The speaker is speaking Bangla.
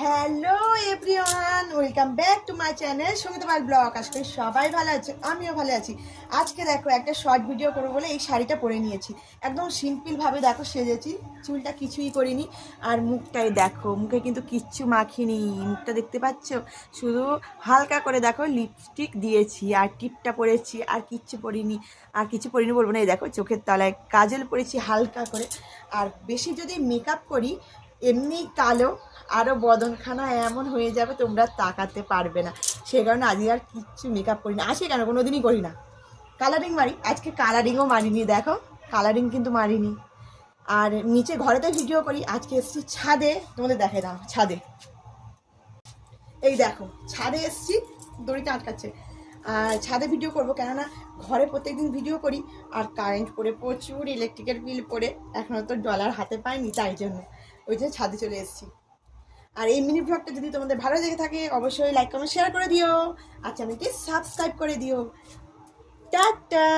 Hello everyone, welcome back to my channel Sangitmal blog. আজকে সবাই ভালো আছে, আমিও ভালো আছি। আজকে দেখো একটা শর্ট ভিডিও করবো বলে এই শাড়িটা পরে নিয়েছি। একদম সিম্পলভাবে দেখো সেজেছি, চুলটা কিছুই করিনি। আর মুখটাই দেখো, মুখে কিন্তু কিচ্ছু মাখিনি, মুখটা দেখতে পাচ্ছ, শুধু হালকা করে দেখো লিপস্টিক দিয়েছি আর টিপটা পরেছি, আর কিচ্ছু পরিনি। আর কিছু পরিনি বলবো না, এই দেখো চোখের তলায় কাজল পরেছি হালকা করে। আর বেশি যদি মেকআপ করি এমনি কালো আরও বদনখানা এমন হয়ে যাবে তোমরা তাকাতে পারবে না। সে কারণে আজকে আর কিচ্ছু মেকআপ করি না, আসে কেন কোনো দিনই করি না। কালারিং মারি, আজকে কালারিংও মারিনি, দেখো কালারিং কিন্তু মারিনি। আর নিচে ঘরেতে ভিডিও করি, আজকে এসেছি ছাদে, তোমাদের দেখে দাও ছাদে। এই দেখো ছাদে এসেছি, দড়িটা আটকাচ্ছে। আর ছাদে ভিডিও করবো, কেননা ঘরে প্রত্যেকদিন ভিডিও করি আর কারেন্ট পড়ে প্রচুর, ইলেকট্রিকের বিল পড়ে এখনও তো ডলার হাতে পাইনি, তাই জন্য ওই যে ছাদে চলে এসেছি। আর এই মিনি ব্লগটা যদি তোমাদের ভালো লেগে থাকে অবশ্যই লাইক কমেন্ট শেয়ার করে দিও, আর চ্যানেলটি সাবস্ক্রাইব করে দিও। টাটা।